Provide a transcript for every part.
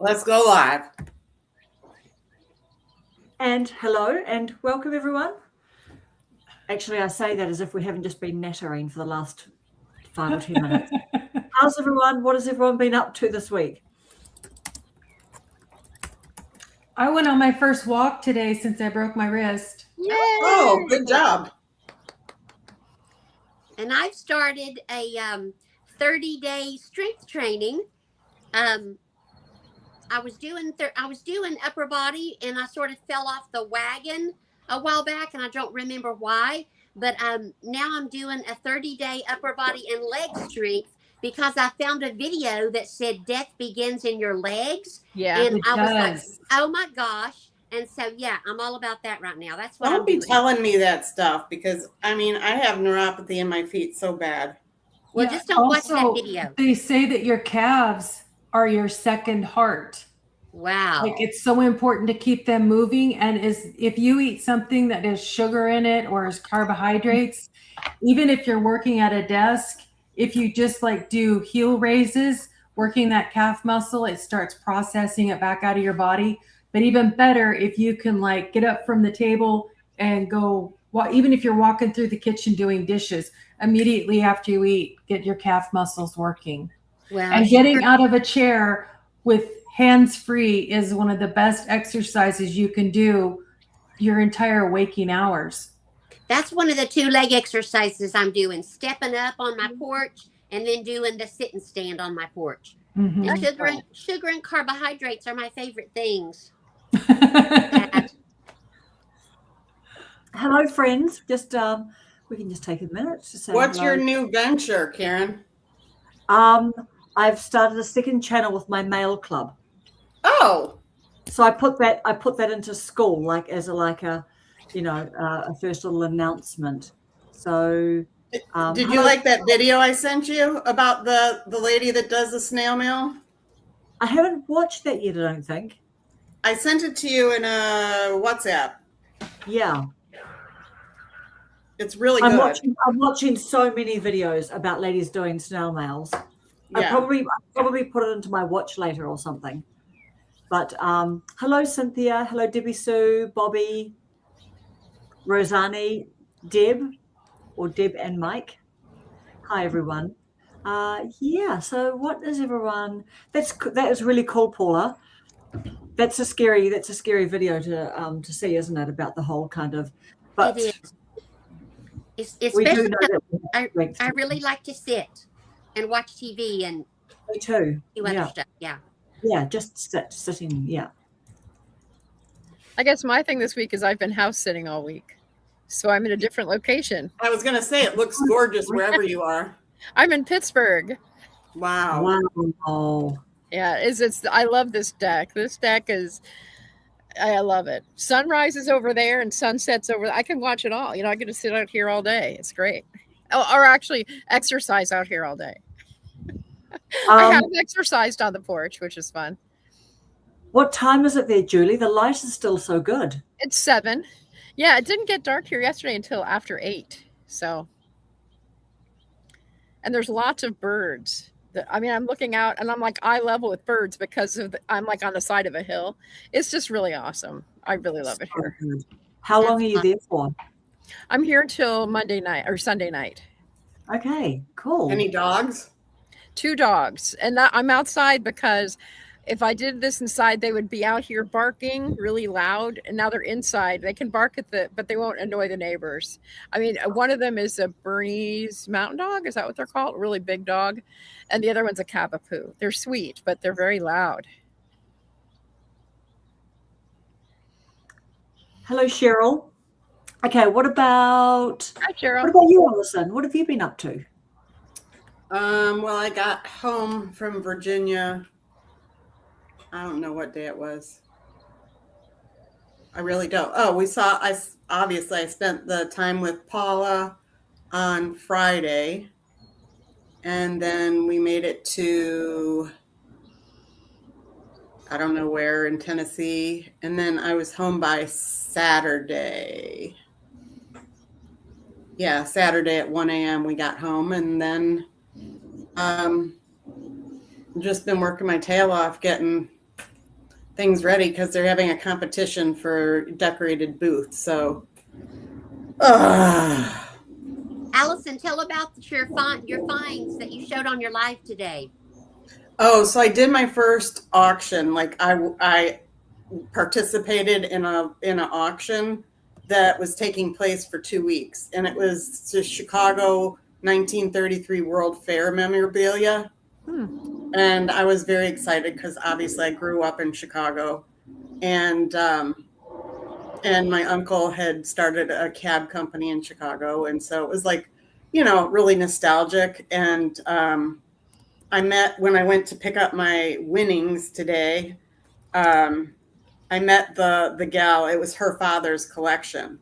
Let's go live. And hello and welcome everyone. Actually, I say that as if we haven't just been nattering for the last 5 or 10 minutes. How's everyone? What has everyone been up to this week? I went on my first walk today since I broke my wrist. Yay! Oh, good job. And I've started a 30-day strength training. I was doing upper body, and I sort of fell off the wagon a while back, and I don't remember why. But now I'm doing a 30-day upper body and leg strength because I found a video that said death begins in your legs. Yeah, and I was like, does. oh my gosh. And so, yeah, I'm all about that right now. That's what Don't I'm be doing. telling me that stuff because, I have neuropathy in my feet so bad. Well, Yeah, just don't watch that also, video. They say that your calves are your second heart. Wow. Like it's so important to keep them moving. And if you eat something that has sugar in it or is carbohydrates, even if you're working at a desk, if you just like do heel raises, working that calf muscle, it starts processing it back out of your body. But even better, if you can like get up from the table and go, even if you're walking through the kitchen doing dishes, immediately after you eat, get your calf muscles working. Well, And getting out of a chair with hands free is one of the best exercises you can do your entire waking hours. that's one of the 2-leg exercises I'm doing. Stepping up on my porch and then doing the sit and stand on my porch. Mhm. And sugar and carbohydrates are my favorite things. Hello, friends. Just we can just take a minute to say What's hello. your new venture, Karen? I've started a second channel with my mail club. Oh, So I put that into SKOOL like as a first little announcement. So did you like that video I sent you about the lady that does the snail mail? I haven't watched that yet, I don't think. I sent it to you in a WhatsApp. Yeah. It's really good. I'm watching so many videos about ladies doing snail mails. Yeah. I'll probably put it into my watch later or something. But hello, Cynthia. Hello, Debbie Sue, Bobby, Rosanne, Deb, or Deb and Mike. Hi, everyone. Yeah. So, what is everyone? That is really cool, Paula. That's a scary video to see, isn't it? About the whole kind of. But it is. we do Especially, know that I really like to sit and watch TV and me too. do other stuff. Yeah. Yeah, just sitting. Yeah. I guess my thing this week is I've been house sitting all week. So I'm in a different location. I was going to say it looks gorgeous wherever you are. I'm in Pittsburgh. Wow. Wow. Yeah, I love this deck. This deck I love it. Sunrise is over there and sunsets over there. I can watch it all. I get to sit out here all day. It's great. Or actually exercise out here all day. I have exercised on the porch, which is fun. What time is it there, Julie? The light is still so good. It's 7. Yeah, it didn't get dark here yesterday until after 8. So, and there's lots of birds. I'm looking out and I'm like eye level with birds because I'm like on the side of a hill. It's just really awesome. I really love it here. Good. How long are you there for? I'm here until Monday night or Sunday night. Okay, cool. Any dogs? 2 dogs. And I'm outside because if I did this inside, they would be out here barking really loud. And now they're inside. They can bark but they won't annoy the neighbors. One of them is a Bernese mountain dog. Is that what they're called? A really big dog. And the other one's a Cavapoo. They're sweet, but they're very loud. Hello, Cheryl. Okay, what about Hi, Cheryl. What about you, Alison? What have you been up to? Well, I got home from Virginia. I don't know what day it was. I really don't. Oh, I spent the time with Paula on Friday. And then we made it to, I don't know where in Tennessee. And then I was home by Saturday. Yeah, Saturday at 1 a.m. we got home. And then just been working my tail off getting things ready because they're having a competition for decorated booths. So, Allison, tell about your finds that you showed on your live today. oh, so I did my first auction. Like I participated in an auction that was taking place for 2 weeks, and it was the Chicago 1933 World Fair memorabilia. And I was very excited because obviously I grew up in Chicago, and my uncle had started a cab company in Chicago, and so it was like, really nostalgic. And when I went to pick up my winnings today, I met the gal. It was her father's collection.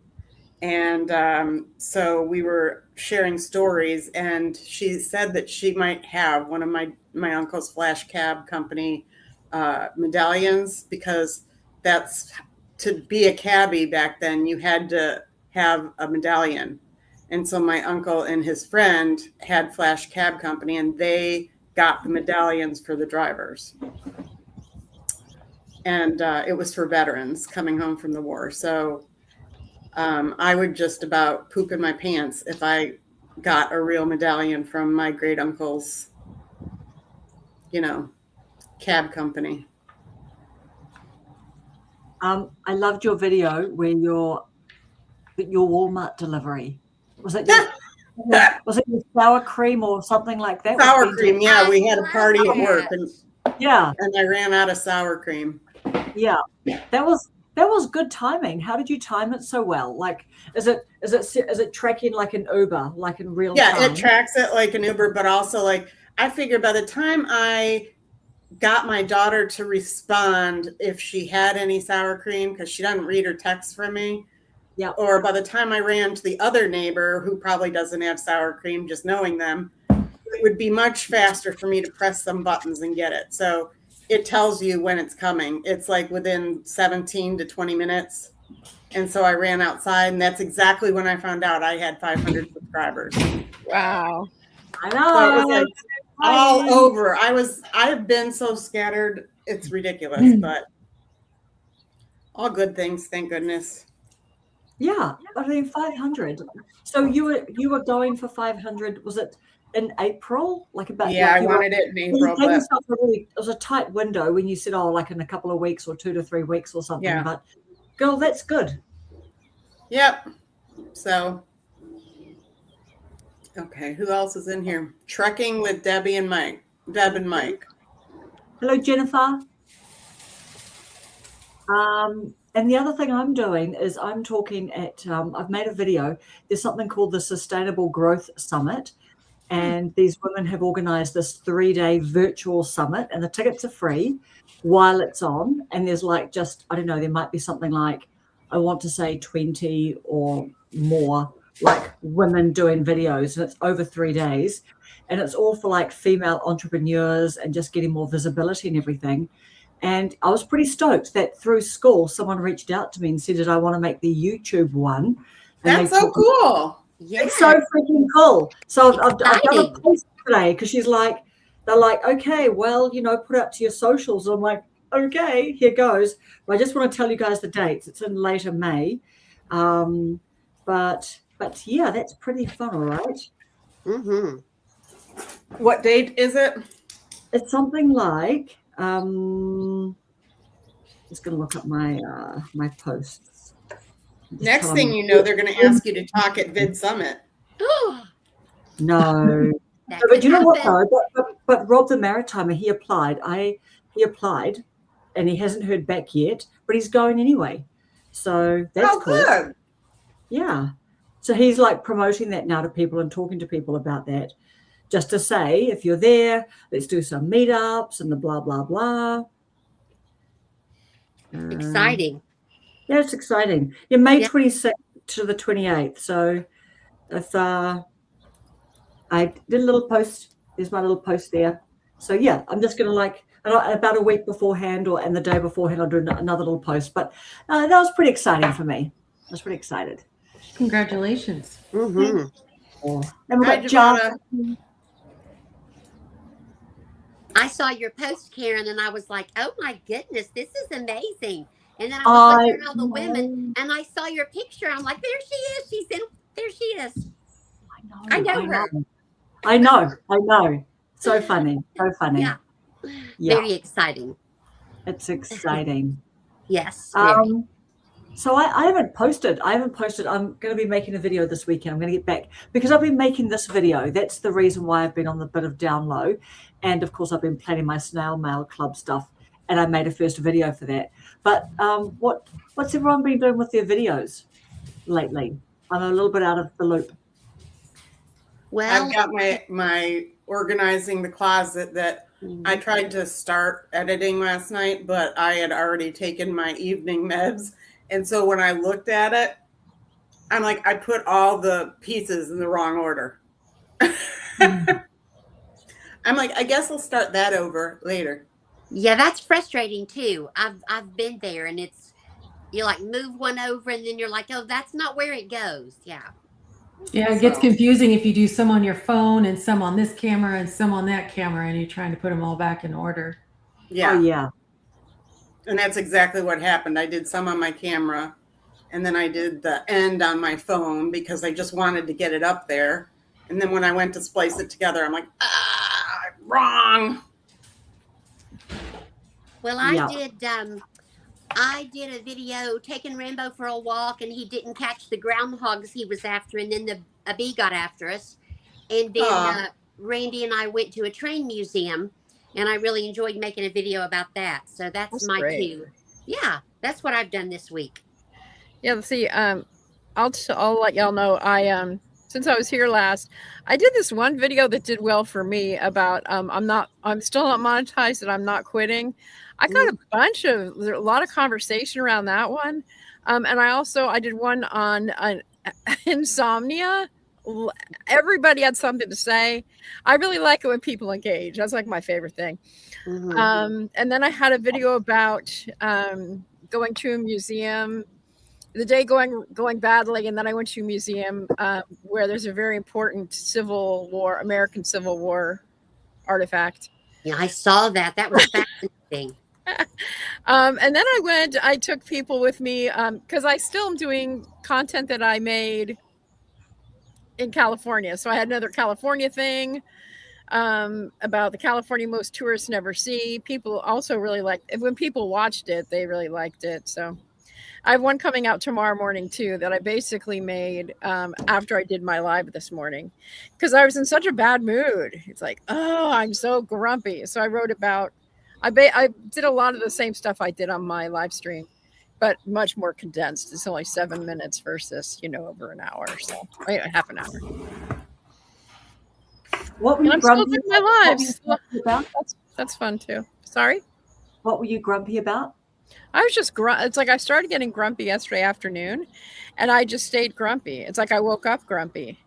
And so we were sharing stories, and she said that she might have one of my uncle's Flash Cab Company medallions, because that's, to be a cabbie back then, you had to have a medallion. And so my uncle and his friend had Flash Cab Company, and they got the medallions for the drivers. And it was for veterans coming home from the war. So I would just about poop in my pants if I got a real medallion from my great uncle's, cab company. I loved your video where your Walmart delivery. Was it your sour cream or something like that? Sour cream, yeah. We had a party at work, and I ran out of sour cream. Yeah, that was good timing. How did you time it so well? Like, is it tracking like an Uber, like in real time? Yeah, it tracks it like an Uber, but also like I figured by the time I got my daughter to respond if she had any sour cream, because she doesn't read her texts from me. Yeah. Or by the time I ran to the other neighbor who probably doesn't have sour cream, just knowing them, it would be much faster for me to press some buttons and get it. So it tells you when it's coming. It's like within 17 to 20 minutes. And so I ran outside, and that's exactly when I found out I had 500 subscribers. Wow. I know. So it was like all over. I've been so scattered. It's ridiculous, but all good things, thank goodness. Yeah, I mean 500. So you were going for 500. Was it in April? Like about I wanted it in April. But it was a tight window when you said, oh, like in a couple of weeks or 2 to 3 weeks or something. Yeah. But girl, that's good. Yep. So okay, who else is in here? Trekking with Deb and Mike. Hello, Jennifer. And the other thing I'm doing is I'm talking at, I've made a video. There's something called the Sustainable Growth Summit. And these women have organized this 3-day virtual summit, and the tickets are free while it's on. And there's like just, I don't know, there might be something like, I want to say 20 or more like women doing videos. And it's over 3 days. And it's all for like female entrepreneurs and just getting more visibility and everything. And I was pretty stoked that through SKOOL, someone reached out to me and said, did I want to make the YouTube one? And that's so cool. Yeah. It's so freaking cool. So I've done a post today because they're like, okay, well, put it up to your socials. I'm like, okay, here goes. But I just want to tell you guys the dates. It's in later May. But yeah, that's pretty fun, all right? Mm-hmm. What date is it? It's something like, just going to look up my my posts. Next thing you know, they're going to ask you to talk at Vid Summit. No. But you know what, though? But Rob the Maritimer, he applied, and he hasn't heard back yet, but he's going anyway. So that's cool. Good. Yeah. So he's like promoting that now to people and talking to people about that. Just to say, if you're there, let's do some meetups and the blah, blah, blah. Exciting. Yeah, it's exciting. Yeah, May 26th to the 28th. So if I did a little post, there's my little post there. So yeah, I'm just going to about a week beforehand and the day beforehand, I'll do another little post. But that was pretty exciting for me. I was pretty excited. Congratulations. Mm-hmm. And we've got John. I saw your post, Karen, and I was like, "Oh my goodness, this is amazing!" And then I was looking at all the women, and I saw your picture. I'm like, "There she is! She's in. There she is. I know her." I know. So funny. So funny. Yeah. Yeah. Very exciting. It's exciting. Yes. Very. So I haven't posted. I'm going to be making a video this weekend. I'm going to get back because I've been making this video. That's the reason why I've been on the bit of down low. And of course, I've been planning my snail mail club stuff. And I made a first video for that. But what's everyone been doing with their videos lately? I'm a little bit out of the loop. Well, I've got my organizing the closet that I tried to start editing last night, but I had already taken my evening meds. And so when I looked at it, I'm like, I put all the pieces in the wrong order. I'm like, I guess I'll start that over later. yeah, that's frustrating too. I've been there, and it's you like move one over, and then you're like, "Oh, that's not where it goes." Yeah. Yeah, it gets confusing if you do some on your phone and some on this camera and some on that camera, and you're trying to put them all back in order. Yeah. Oh, yeah. And that's exactly what happened. I did some on my camera, and then I did the end on my phone because I just wanted to get it up there. And then when I went to splice it together, I'm like, wrong. Well, I did a video taking Rambo for a walk, and he didn't catch the groundhogs he was after, and then a bee got after us. And then Randy and I went to a train museum, and I really enjoyed making a video about that. So that's my great. two. Yeah, that's what I've done this week. Yeah, see, I'll let y'all know. Since I was here last, I did this one video that did well for me about I'm still not monetized and I'm not quitting. I got a lot of conversation around that one. And I did one on insomnia. Everybody had something to say. I really like it when people engage. That's like my favorite thing. And then I had a video about going to a museum the day going badly, and then I went to a museum where there's a very important American Civil War artifact. Yeah, I saw that. That was fascinating. And then I took people with me because I still am doing content that I made in California. So I had another California thing about the California most tourists never see. People also really when people watched it, they really liked it. So I have one coming out tomorrow morning too that I basically made after I did my live this morning because I was in such a bad mood. It's like, oh, I'm so grumpy. So I wrote about, I did a lot of the same stuff I did on my live stream, but much more condensed. It's only 7 minutes versus, over an hour. So half an hour. What were you I'm still grumpy doing my lives. about? That's fun too. Sorry? What were you grumpy about? I was just it's like I started getting grumpy yesterday afternoon and I just stayed grumpy. It's like I woke up grumpy.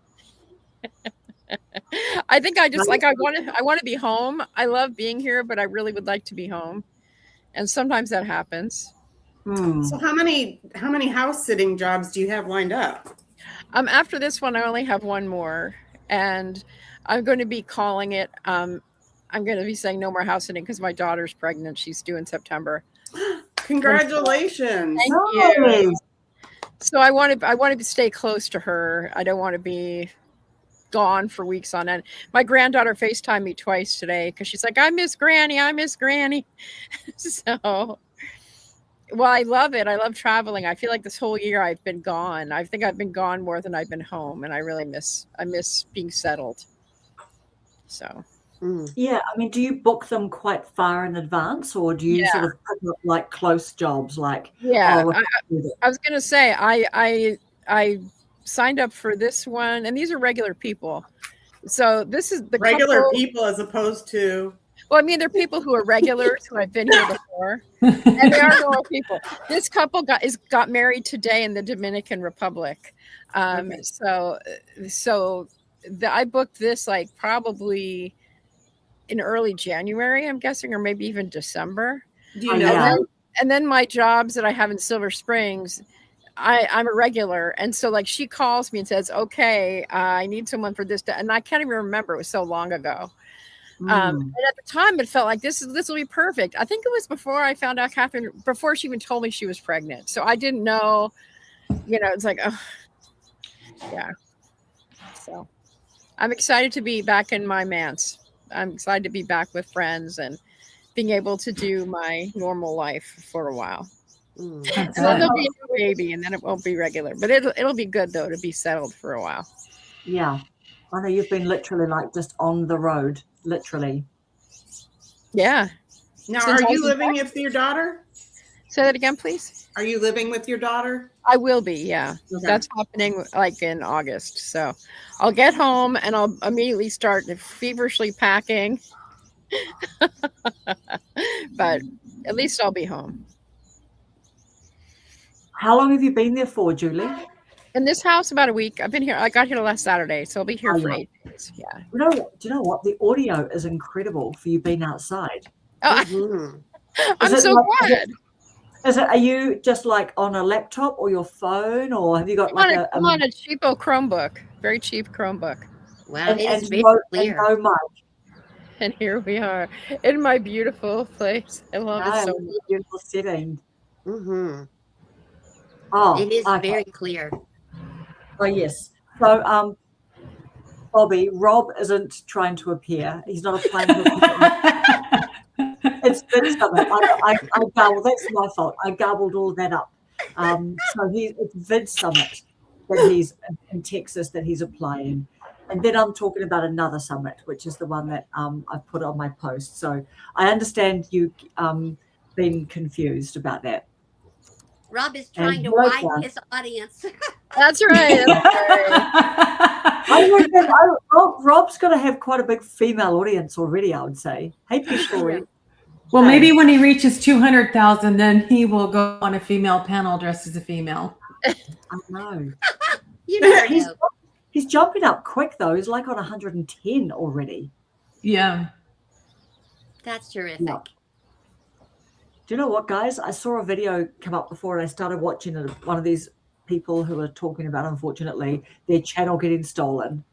I think I just I want to be home. I love being here, but I really would like to be home. And sometimes that happens. So how many house sitting jobs do you have lined up? After this one, I only have one more, and I'm going to be calling it. I'm going to be saying no more house sitting because my daughter's pregnant. She's due in September. Congratulations! Thank you. So I want to stay close to her. I don't want to be gone for weeks on end. My granddaughter FaceTimed me twice today because she's like, I miss Granny. So, well, I love it. I love traveling. I feel like this whole year I've been gone. I think I've been gone more than I've been home, and I miss being settled. So. Yeah, I mean, do you book them quite far in advance, or do you sort of pick up like close jobs? Like, I was gonna say I signed up for this one, and these are regular people. So this is the regular people as opposed to. Well, I mean, they're people who are regulars who have been here before, and they are normal people. This couple got married today in the Dominican Republic. So I booked this like probably in early January, I'm guessing, or maybe even December. Do you know? And then my jobs that I have in Silver Springs, I'm a regular. And so like she calls me and says, okay, I need someone for this day. And I can't even remember. It was so long ago. Mm. And at the time, it felt like this will be perfect. I think it was before I found out Catherine, before she even told me she was pregnant. So I didn't know, it's like, oh, yeah. So I'm excited to be back in my manse. I'm excited to be back with friends and being able to do my normal life for a while. Mm. That's And then good. there'll be a new baby, and then it won't be regular. But it'll be good though to be settled for a while. Yeah. I know you've been literally like just on the road, literally. Yeah. Now, Since are I you was living with your daughter? Say that again, please. Are you living with your daughter? I will be, yeah. Okay. That's happening like in August. So I'll get home and I'll immediately start feverishly packing. But at least I'll be home. How long have you been there for, Julie? In this house, about a week. I've been here. I got here last Saturday, so I'll be here Oh, for yeah. 8 days. Yeah. Do you know what? The audio is incredible for you being outside. Oh, Mhm. I'm it so like- glad. Are you just like on a laptop or your phone, or have you got like I'm on a cheapo Chromebook, very cheap Chromebook. Wow, it is very and clear. no mic? And here we are in my beautiful place. I love it so much. Beautiful setting. Mm-hmm. Oh, It is okay. very clear. Oh, yes. So, Bobby, Rob isn't trying to appear. He's not applying to appear. It's Vid Summit. I garbled. That's my fault. I garbled all that up. So it's Vid Summit that he's in Texas that he's applying. And then I'm talking about another summit, which is the one that I've put on my post. So I understand you being confused about that. Rob is trying to well widen done. his audience. That's right. I reckon Rob's going to have quite a big female audience already, I would say. Hey, Peach Story. Well, maybe when he reaches 200,000, then he will go on a female panel dressed as a female. I know. You never know. He's jumping up quick, though. He's like on 110 already. Yeah. That's terrific. Yeah. Do you know what, guys? I saw a video come up before and I started watching one of these people who are talking about, unfortunately, their channel getting stolen.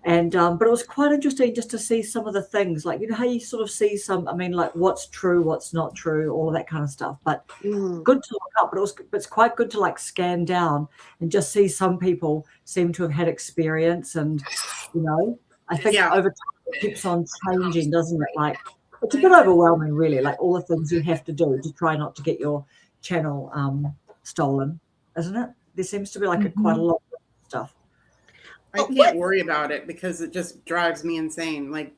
And but it was quite interesting just to see some of the things, like, how you sort of see some, like what's true, what's not true, all of that kind of stuff. But good to look up, but it's quite good to like scan down and just see some people seem to have had experience. And, I think over time it keeps on changing, doesn't it? Like, it's a bit overwhelming, really, like all the things you have to do to try not to get your channel stolen, isn't it? There seems to be like quite a lot of stuff. I can't worry about it because it just drives me insane. Like,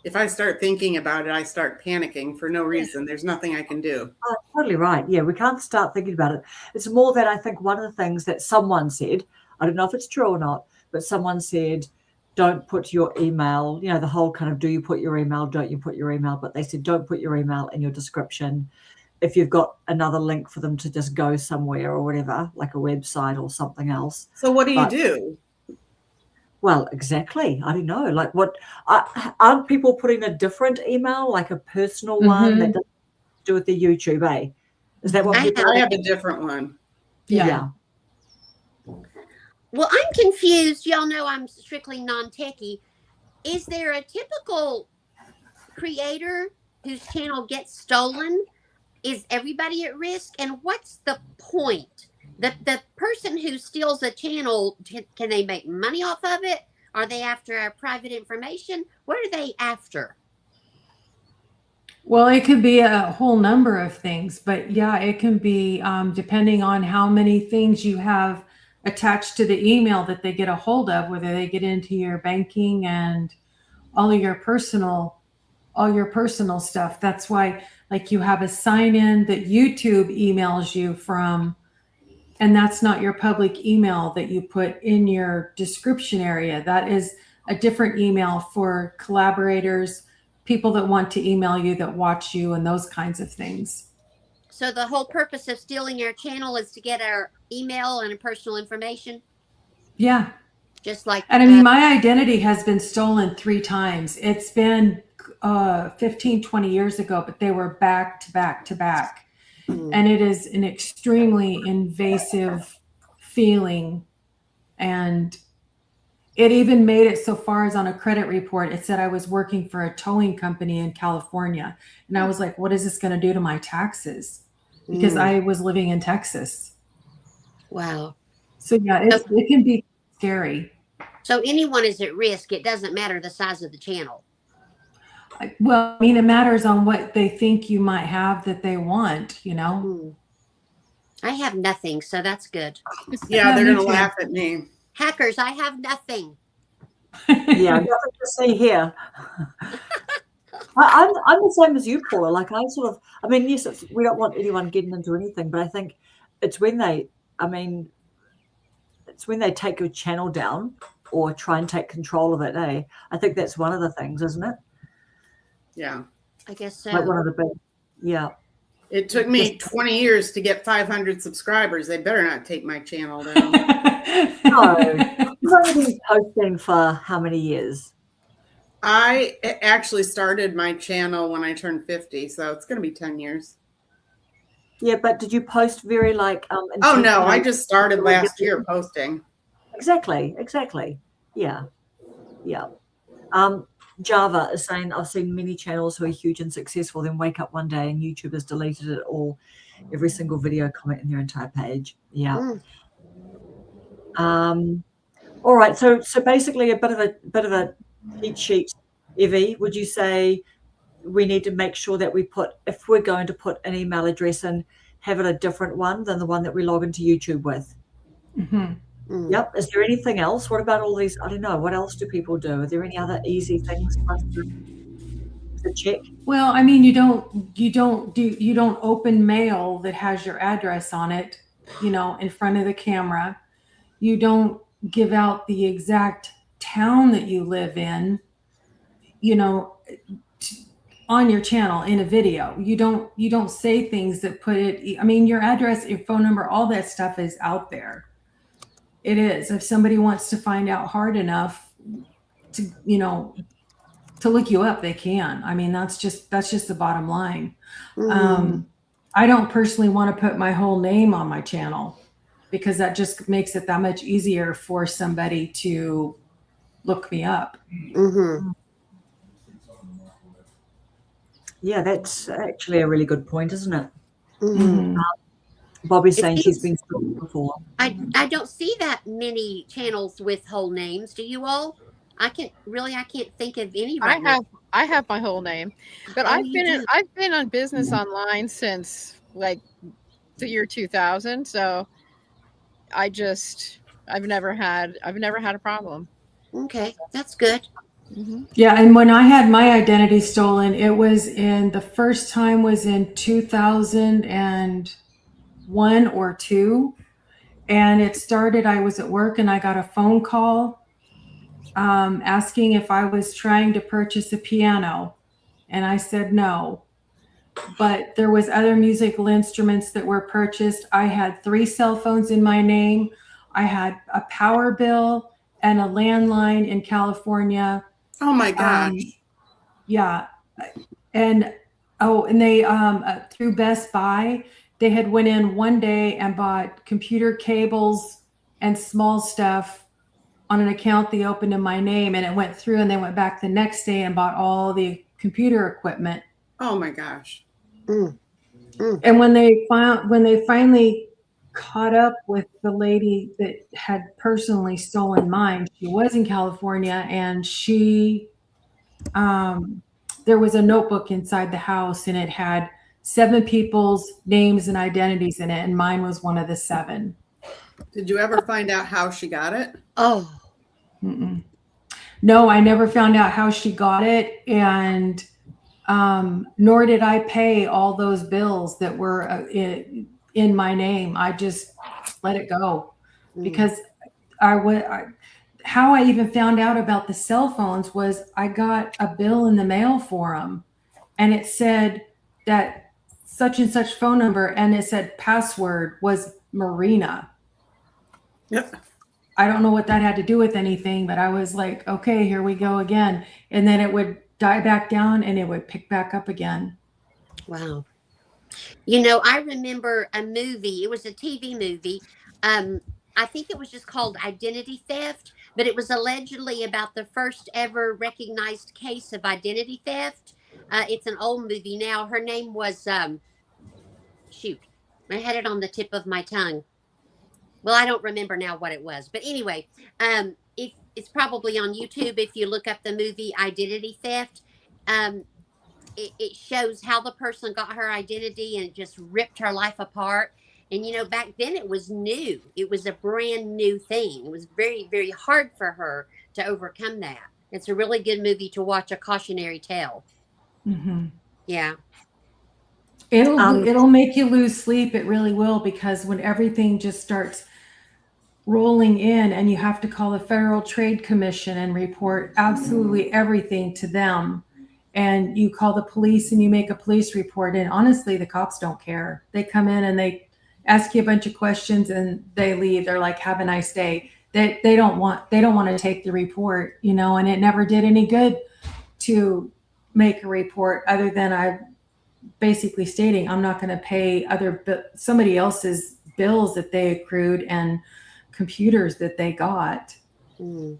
if I start thinking about it, I start panicking for no reason. There's nothing I can do. Oh, totally right. Yeah, we can't start thinking about it. It's more that I think one of the things that someone said, I don't know if it's true or not, but someone said, don't put your email, the whole kind of, do you put your email, don't you put your email? But they said, don't put your email in your description. If you've got another link for them to just go somewhere or whatever, like a website or something else. So what do you do? Well, exactly. I don't know. Like, aren't people putting a different email, like a personal one that doesn't do with the YouTube, eh? Is that what people I have a different one. Yeah. Well, I'm confused. Y'all know I'm strictly non-techie. Is there a typical creator whose channel gets stolen? Is everybody at risk? And what's the point? The person who steals a channel, can they make money off of it? Are they after our private information? What are they after? Well, it could be a whole number of things, but yeah, it can be depending on how many things you have attached to the email that they get a hold of, whether they get into your banking and all of your personal stuff. That's why, like, you have a sign in that YouTube emails you from, and that's not your public email that you put in your description area. That is a different email for collaborators, people that want to email you, that watch you, and those kinds of things. So the whole purpose of stealing our channel is to get our email and personal information? Yeah. Just like... And I mean, my identity has been stolen 3 times. It's been 15, 20 years ago, but they were back to back to back. And it is an extremely invasive feeling. And It even made it so far as on a credit report, it said I was working for a towing company in California. And I was like, what is this going to do to my taxes? Because I was living in Texas. Wow. So yeah, it can be scary. So anyone is at risk. It doesn't matter the size of the channel. Well, I mean, it matters on what they think you might have that they want, you know? I have nothing, so that's good. Yeah, they're me going to too. laugh at me. Hackers, I have nothing. Yeah, nothing to see here. I'm the same as you, Paula. Like I mean, yes, we don't want anyone getting into anything, but I think it's when they take your channel down or try and take control of it. I think that's one of the things, isn't it? Yeah. I guess so. Like one of the big, yeah. It took me 20 years to get 500 subscribers. They better not take my channel down. No, you've only been posting for how many years? I actually started my channel when I turned 50, so it's going to be 10 years. Yeah, but did you post very like? Oh no, I intentionally? just started last year posting. Exactly. Yeah. Java is saying, I've seen many channels who are huge and successful, then wake up one day and YouTube has deleted it all, every single video, comment in their entire page. Yeah. All right. So basically a bit of a cheat sheet, Evie. Would you say we need to make sure that if we're going to put an email address in, have it a different one than the one that we log into YouTube with? Yep. Is there anything else? What about all these? I don't know. What else do people do? Are there any other easy things for us to check? Well, I mean, you don't open mail that has your address on it, you know, in front of the camera. You don't give out the exact town that you live in, you know, on your channel in a video. You don't say things that put it, I mean, your address, your phone number, all that stuff is out there. It is. If somebody wants to find out hard enough to, you know, to look you up, they can. I mean, that's just the bottom line. I don't personally want to put my whole name on my channel because that just makes it that much easier for somebody to look me up. Yeah, that's actually a really good point, isn't it? Mhm. Bobby's saying she's been stalked before. I don't see that many channels with whole names. Do you all? I can't think of any right now. I have my whole name, but Oh, I've been on business online since like the year 2000. So I've never had a problem. Okay, that's good. Yeah, and when I had my identity stolen, the first time was in 2001 or 2. And it started, I was at work and I got a phone call asking if I was trying to purchase a piano. And I said no. But there was other musical instruments that were purchased. I had 3 cell phones in my name. I had a power bill and a landline in California. Oh my gosh. Yeah. And they through Best Buy, they had went in one day and bought computer cables and small stuff on an account they opened in my name, and it went through, and they went back the next day and bought all the computer equipment. Oh my gosh. And when they finally caught up with the lady that had personally stolen mine, she was in California, and there was a notebook inside the house, and it had 7 people's names and identities in it, and mine was one of the 7. Did you ever find out how she got it? Oh. No, I never found out how she got it, and nor did I pay all those bills that were in my name. I just let it go because how I even found out about the cell phones was I got a bill in the mail for them, and it said that such and such phone number, and it said password was Marina. Yep. I don't know what that had to do with anything, but I was like, okay, here we go again. And then it would die back down and it would pick back up again. Wow. You know, I remember a movie. It was a TV movie. I think it was just called Identity Theft, but it was allegedly about the first ever recognized case of identity theft. It's an old movie now. Her name was shoot, I had it on the tip of my tongue. Well, I don't remember now what it was, but anyway, if it's probably on YouTube if you look up the movie Identity Theft. Um, it shows how the person got her identity and it just ripped her life apart. And back then it was new. It was a brand new thing. It was very, very hard for her to overcome that. It's a really good movie to watch, a cautionary tale. Mm-hmm. Yeah. It'll make you lose sleep. It really will, because when everything just starts rolling in and you have to call the Federal Trade Commission and report absolutely everything to them, and you call the police and you make a police report, and honestly the cops don't care. They come in and they ask you a bunch of questions and they leave. They're like, have a nice day. They don't want to take the report, and it never did any good to make a report, other than I basically stating I'm not going to pay somebody else's bills that they accrued and computers that they got. Mm.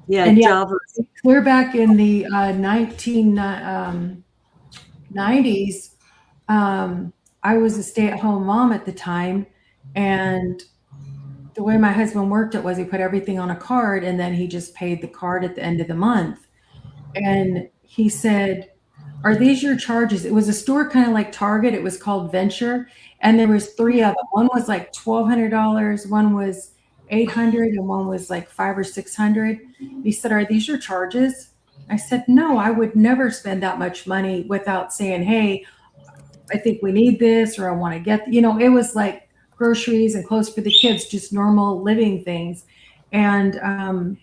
Yeah, And Java. clear back in the 1990s, I was a stay-at-home mom at the time, and the way my husband worked it was he put everything on a card and then he just paid the card at the end of the month. And he said, are these your charges? It was a store kind of like Target. It was called Venture. And there was 3 of them. One was like $1,200. One was $800, and one was like $500 or $600. He said, are these your charges? I said, no, I would never spend that much money without saying, hey, I think we need this, or I want to get, it was like groceries and clothes for the kids, just normal living things. And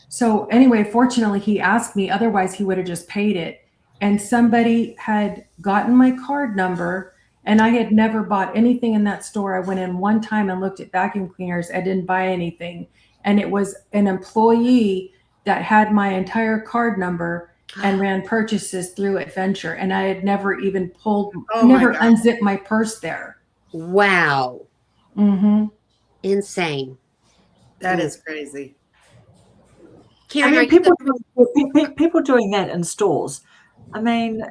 so anyway, fortunately he asked me, otherwise he would have just paid it. And somebody had gotten my card number, and I had never bought anything in that store. I went in one time and looked at vacuum cleaners. I didn't buy anything. And it was an employee that had my entire card number and ran purchases through Adventure. And I had never even unzipped my purse there. Wow. Mm-hmm. Insane. That is crazy. Karen, I mean, people doing that in stores. I mean,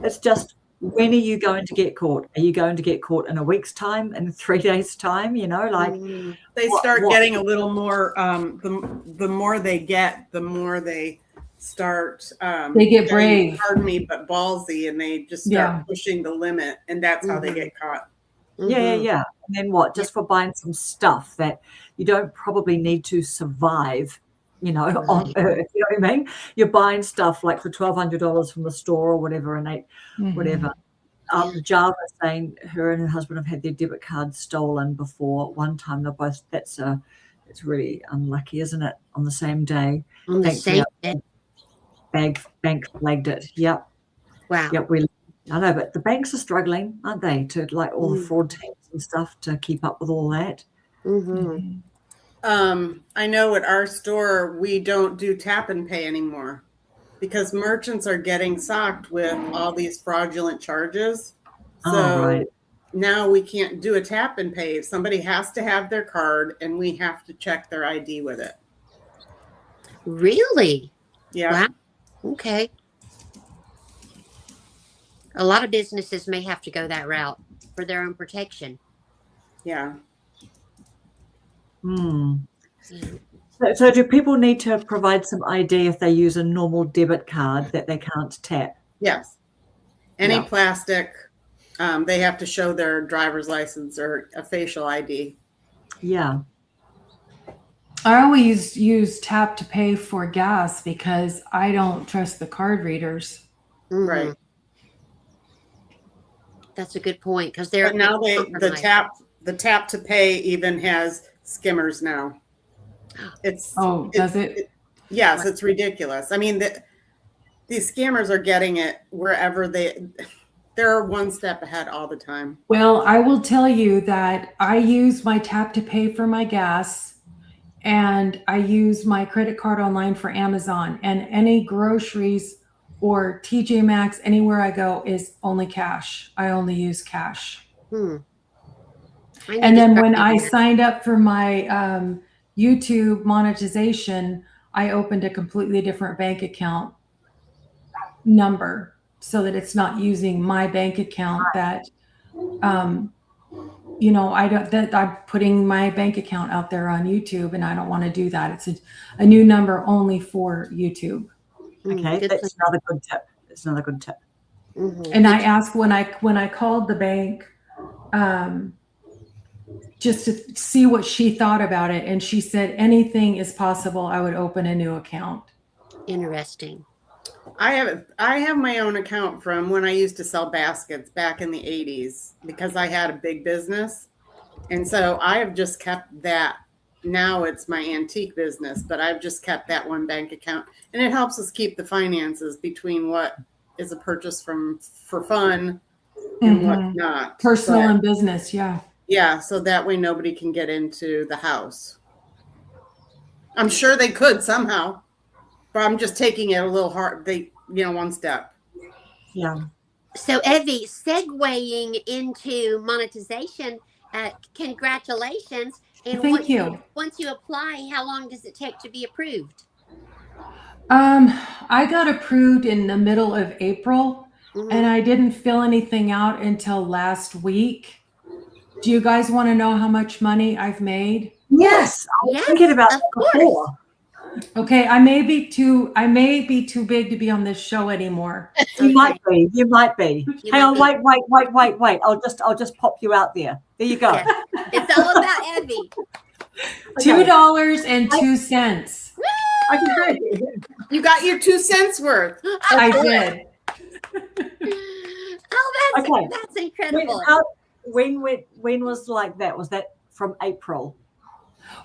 it's just, when are you going to get caught? Are you going to get caught in a week's time, in 3 days' time? They start getting a little more. The more they get, the more they start. They get brave. Pardon me, but ballsy, and they just start pushing the limit, and that's how they get caught. Yeah. And then what? Just for buying some stuff that you don't probably need to survive, on Earth. You know what I mean? You're buying stuff like for $1,200 from the store or whatever, and whatever. Java saying her and her husband have had their debit cards stolen before. One time they're both. It's really unlucky, isn't it? On the same day. On the same day. Bank flagged it. Yep. Wow. Yep. I know, but the banks are struggling, aren't they? To like all the fraud teams and stuff to keep up with all that. Mm-hmm. I know at our store we don't do tap and pay anymore, because merchants are getting socked with all these fraudulent charges. So now we can't do a tap and pay. Somebody has to have their card, and we have to check their ID with it. Really? Yeah. Wow. Okay. A lot of businesses may have to go that route for their own protection. Yeah. So do people need to provide some ID if they use a normal debit card that they can't tap? Yes. Any plastic, they have to show their driver's license or a facial ID. Yeah. I always use tap to pay for gas because I don't trust the card readers. Mm-hmm. Right. That's a good point, because they're. But now the tap to pay even has skimmers now. Does it? Yes, it's ridiculous. I mean, these scammers are getting it wherever they're one step ahead all the time. Well, I will tell you that I use my tap to pay for my gas, and I use my credit card online for Amazon, and any groceries or TJ Maxx, anywhere I go, is only cash. I only use cash. I need And to then start when doing I that. signed up for my YouTube monetization, I opened a completely different bank account number so that it's not using my bank account that, I don't, that I'm putting my bank account out there on YouTube, and I don't want to do that. It's a new number only for YouTube. Okay, Good that's plan. another good tip. That's another good tip. And I asked when I called the bank, just to see what she thought about it, and she said anything is possible. I would open a new account. Interesting. I have my own account from when I used to sell baskets back in the 80s because I had a big business. And so I have just kept that. Now it's my antique business, but I've just kept that one bank account, and it helps us keep the finances between what is a purchase for fun and what's not. Personal But, and business, yeah. yeah, so that way nobody can get into the house. I'm sure they could somehow, but I'm just taking it a little hard. One step. Yeah. So, Evie, segueing into monetization, congratulations. And Thank you. Once you apply, how long does it take to be approved? I got approved in the middle of April, and I didn't fill anything out until last week. Do you guys want to know how much money I've made? Yes, I was thinking about of that course. before. Okay, I may be too big to be on this show anymore. You might be. You might be. You Hang on, might wait. I'll just pop you out there. There you go. Yes. It's all about Evie. $2.02. Okay. You got your 2 cents worth. I did. Oh, Okay. that's incredible. When was like that? Was that from April?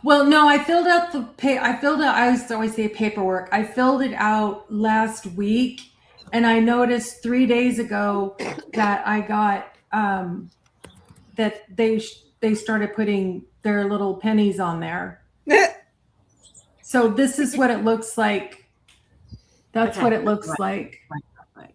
Well, no, I filled out I always say paperwork. I filled it out last week, and I noticed 3 days ago that I got that they started putting their little pennies on there. So this is what it looks like. That's Okay. what it looks like. Right.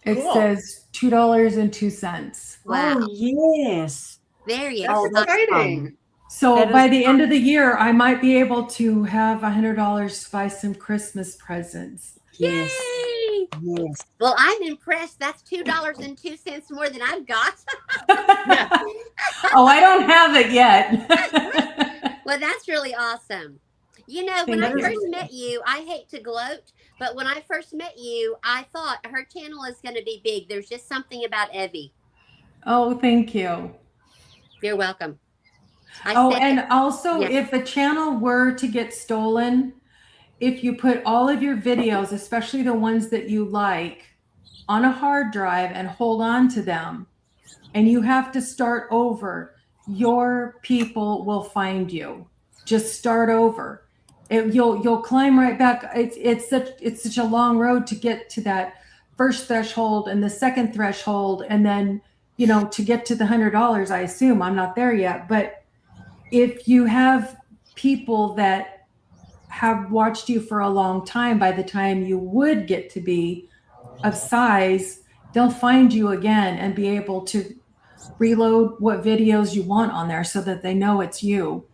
It Cool. says $2.02. Wow. Oh yes. Very That's exciting. exciting. So That by is the end of the year, I might be able to have $100 to buy some Christmas presents. Yes. Yay! Yes. Well, I'm impressed. That's $2.02 more than I've got. Oh, I don't have it yet. Well, that's really awesome. When I Thank you. first met you, I hate to gloat, but when I first met you, I thought her channel is going to be big. There's just something about Evie. Oh, thank you. You're welcome. And also, Yeah. if the channel were to get stolen, if you put all of your videos, especially the ones that you like, on a hard drive and hold on to them, and you have to start over, your people will find you. Just start over. You'll climb right back. It's such a long road to get to that first threshold and the second threshold, and then to get to the $100. I assume I'm not there yet, but if you have people that have watched you for a long time, by the time you would get to be of size, they'll find you again and be able to reload what videos you want on there so that they know it's you.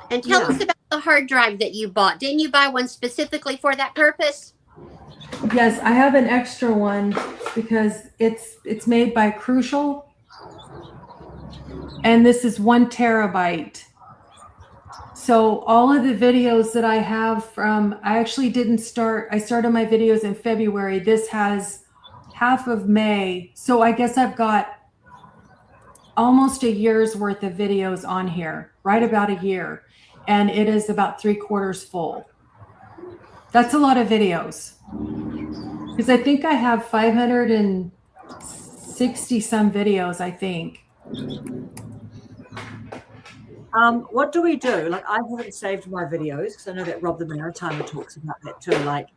And tell us about the hard drive that you bought. Didn't you buy one specifically for that purpose? Yes, I have an extra one because it's made by Crucial, and this is 1 terabyte. So all of the videos that I have I started my videos in February. This has half of May. So I guess I've got almost a year's worth of videos on here, right about a year. And it is about 3/4 full. That's a lot of videos. Because I think I have 560 some videos, I think. What do we do? Like, I haven't saved my videos because I know that Rob the Maritimer talks about that too. Like,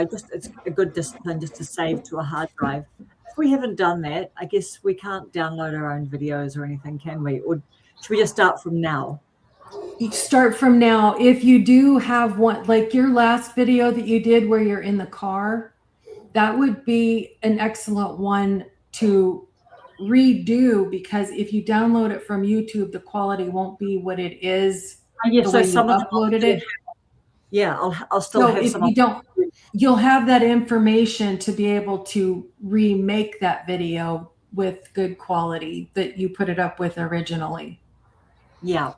just it's a good discipline just to save to a hard drive. If we haven't done that, I guess we can't download our own videos or anything, can we? Or should we just start from now? You start from now. If you do have one, like your last video that you did where you're in the car, that would be an excellent one to redo, because if you download it from YouTube, the quality won't be what it is Yeah, the so way you some of them uploaded it. Yeah, I'll still So have if some. you don't, you'll have that information to be able to remake that video with good quality that you put it up with originally. Yeah.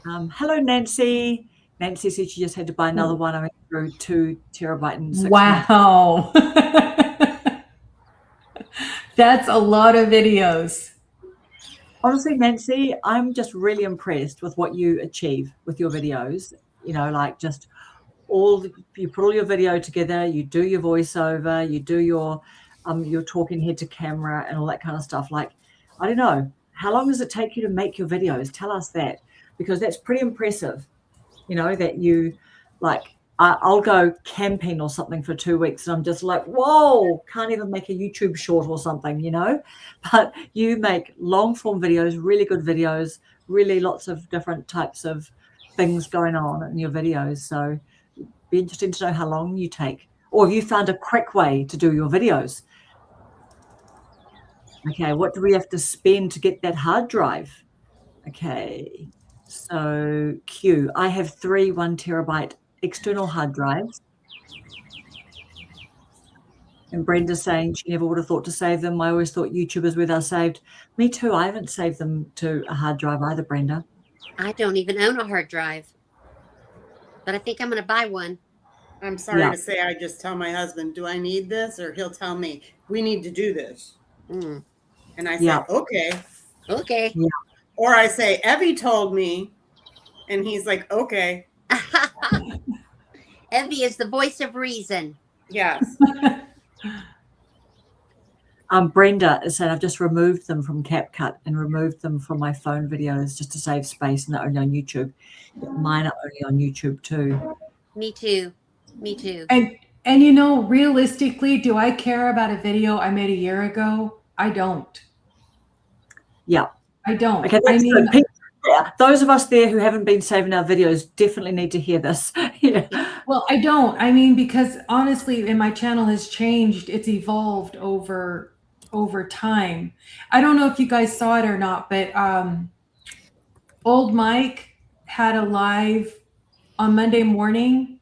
Hello, Nancy. Nancy said she just had to buy another one. I went through 2 terabyte in 6 months. Wow. That's a lot of videos. Honestly, Nancy, I'm just really impressed with what you achieve with your videos. You know, like just you put all your video together, you do your voiceover, you do your talking head to camera and all that kind of stuff. Like, I don't know, how long does it take you to make your videos? Tell us that, because that's pretty impressive. You know, that you like, I'll go camping or something for 2 weeks and I'm just like, whoa, can't even make a YouTube short or something, you know. But you make long form videos, really good videos, really lots of different types of things going on in your videos. So be interesting to know how long you take, or have you found a quick way to do your videos? Okay, what do we have to spend to get that hard drive? Okay, so Q, I have 3 1 terabyte external hard drives. And Brenda's saying she never would have thought to save them. I always thought YouTubers where they're saved. Me too. I haven't saved them to a hard drive either, Brenda. I don't even own a hard drive, but I think I'm going to buy one. I'm sorry Yeah. to say, I just tell my husband, do I need this? Or he'll tell me, we need to do this. Mm. And I say, Yeah. okay. Okay. Yeah. Or I say, Evie told me. And he's like, okay. Evie is the voice of reason. Yes. Brenda is saying I've just removed them from CapCut and removed them from my phone videos just to save space, and they're only on YouTube. Mine are only on YouTube too. Me too. Me too. And you know, realistically, do I care about a video I made a year ago? I don't. Yeah. I don't. Okay, I mean, good. Yeah, those of us there who haven't been saving our videos definitely need to hear this. Yeah. well, I don't. I mean, because honestly, and my channel has changed. It's evolved over time. I don't know if you guys saw it or not, but old Mike had a live on Monday morning,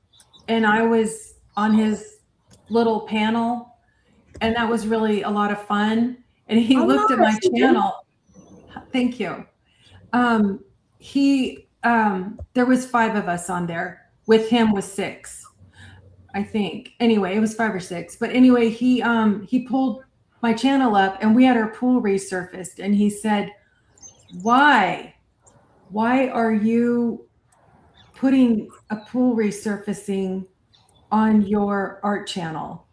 and I was on his little panel, and that was really a lot of fun. And he looked at my channel. Thank you. There was 5 of us on there. With him was 6, I think. Anyway, it was 5 or 6. But anyway, he pulled my channel up, and we had our pool resurfaced, and he said, why are you putting a pool resurfacing on your art channel?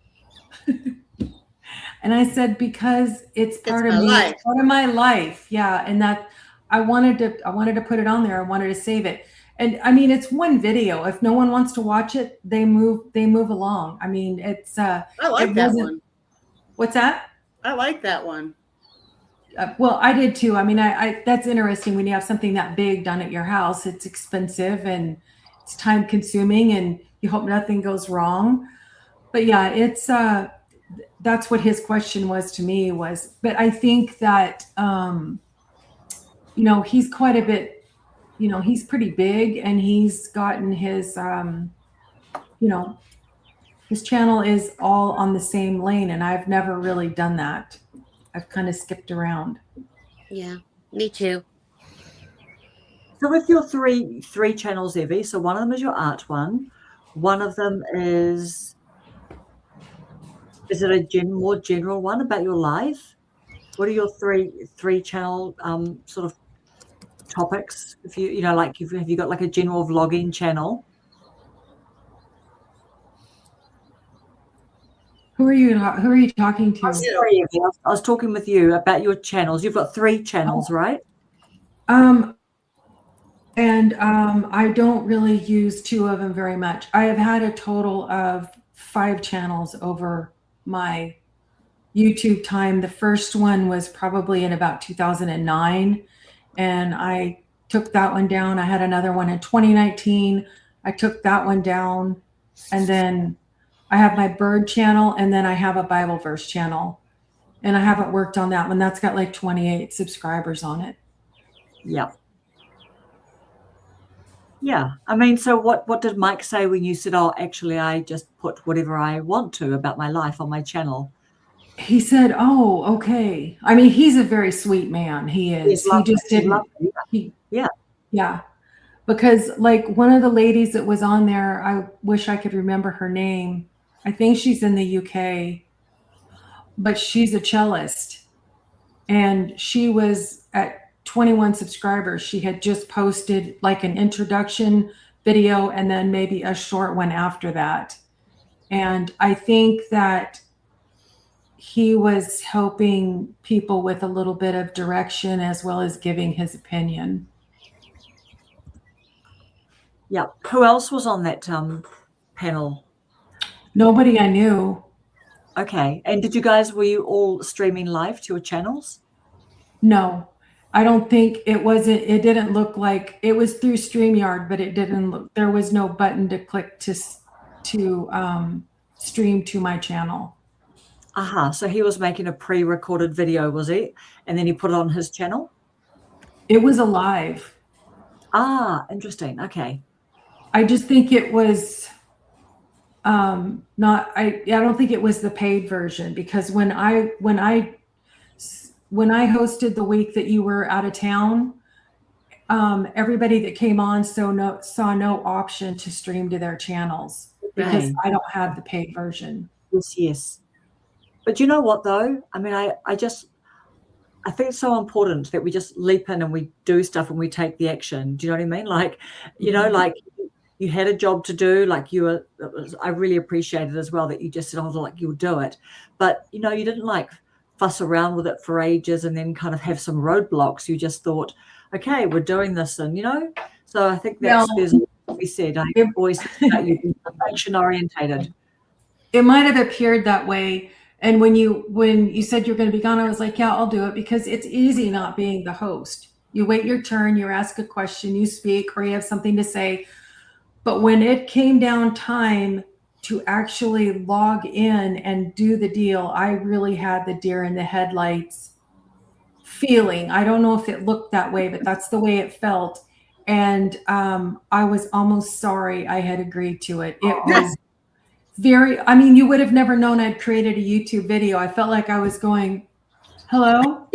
And I said, because it's part of me, it's part of my life. Yeah. And that I wanted to put it on there. I wanted to save it. And I mean, it's one video. If no one wants to watch it, they move along. I mean, it's I like that one. What's that? I like that one. Well, I did too. I mean, I that's interesting when you have something that big done at your house. It's expensive and it's time consuming, and you hope nothing goes wrong. But yeah, it's that's what his question was to me was. But I think that you know, he's quite a bit. You know, he's pretty big, and he's gotten his you know, his channel is all on the same lane, and I've never really done that. I've kind of skipped around. Yeah, me too. So with your three channels, Evie, so one of them is your art one. One of them is it a more general one about your life? What are your three channel sort of topics? If you know, like have you got like a general vlogging channel? Who are you talking to? Sorry, Evie, I was talking with you about your channels. You've got 3 channels, right? And I don't really use 2 of them very much. I have had a total of 5 channels over my YouTube time. The first one was probably in about 2009, and I took that one down. I had another one in 2019. I took that one down, and then I have my bird channel, and then I have a Bible verse channel. and I haven't worked on that one. That's got like 28 subscribers on it. Yeah. Yeah. I mean, so what did Mike say when you said, oh, actually, I just put whatever I want to about my life on my channel? He said, "Oh, okay." I mean, he's a very sweet man. He He's is. He lovely. just He's didn't. lovely. He, Yeah. yeah. Because like one of the ladies that was on there, I wish I could remember her name. I think she's in the UK, but she's a cellist, and she was at 21 subscribers. She had just posted like an introduction video and then maybe a short one after that. And I think that he was helping people with a little bit of direction as well as giving his opinion. Yeah. Who else was on that panel? Nobody I knew. Okay. And were you all streaming live to your channels? No, I don't think it didn't look like it was through StreamYard, but it didn't look, there was no button to click to stream to my channel. Aha. So he was making a pre-recorded video, was he? And then he put it on his channel? It was alive. Ah, interesting. Okay. I just think it was not, I don't think it was the paid version, because when I hosted the week that you were out of town, everybody that came on saw no option to stream to their channels because Right. I don't have the paid version. Yes. But you know what, though? I mean, I think it's so important that we just leap in and we do stuff and we take the action. Do you know what I mean? Like, you know, like you had a job to do, like I really appreciated as well that you just said, oh, like you'll do it. But, you know, you didn't like fuss around with it for ages and then kind of have some roadblocks. You just thought, okay, we're doing this. And, you know, so I think there's what we said. I always think that you've been action orientated. It might have appeared that way. And when you said you're going to be gone, I was like, yeah, I'll do it, because it's easy not being the host. You wait your turn, you ask a question, you speak, or you have something to say. But when it came down time to actually log in and do the deal, I really had the deer in the headlights feeling. I don't know if it looked that way, but that's the way it felt. And I was almost sorry I had agreed to it. It was I mean, you would have never known I'd created a YouTube video. I felt like I was going, hello?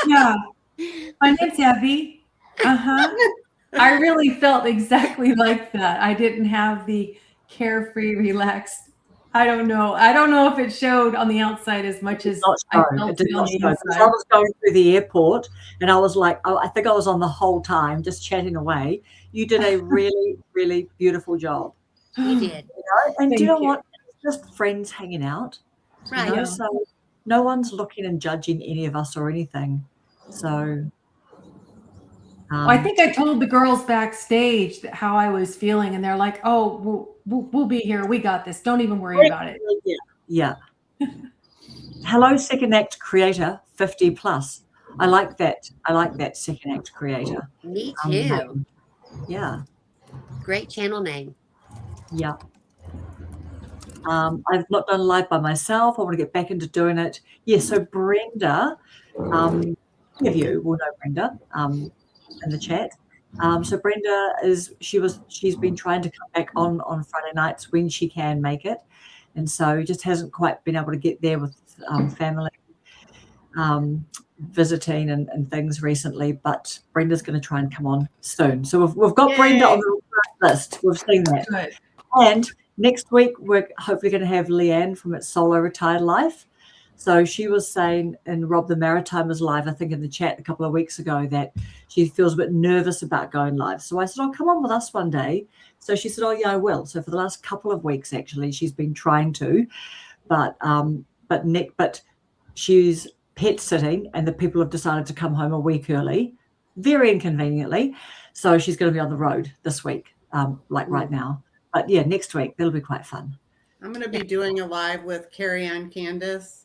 Yeah, my name's Abby. I really felt exactly like that. I didn't have the carefree, relaxed. I don't know if it showed on the outside as much as I felt it on the inside. I was going through the airport and I was like, oh, I think I was on the whole time just chatting away. You did a really, really beautiful job. You did. You know? And Thank do you know you. what? It's just friends hanging out. Right. You know? So no one's looking and judging any of us or anything. So I think I told the girls backstage how I was feeling, and they're like, "Oh, we'll be here. We got this. Don't even worry about it." Yeah. Hello, second act creator 50 plus. I like that. I like that second act creator. Me too. Yeah. Great channel name. Yeah. I've not done live by myself. I want to get back into doing it. Yeah. So Brenda, many of you will know Brenda in the chat. So Brenda she's been trying to come back on Friday nights when she can make it, and so just hasn't quite been able to get there with family visiting and things recently. But Brenda's going to try and come on soon. So we've got Brenda on the list. We've seen that. Good. And next week we're hopefully going to have Leanne from It's Solo Retired Life. So she was saying in Rob the Maritimer's live, I think in the chat a couple of weeks ago, that she feels a bit nervous about going live. So I said, oh, come on with us one day. So she said, oh, yeah, I will. So for the last couple of weeks, actually, she's been trying to, but she's pet sitting and the people have decided to come home a week early, very inconveniently. So she's going to be on the road this week, right now. But yeah, next week, that'll be quite fun. I'm going to be doing a live with Carrie and Candace.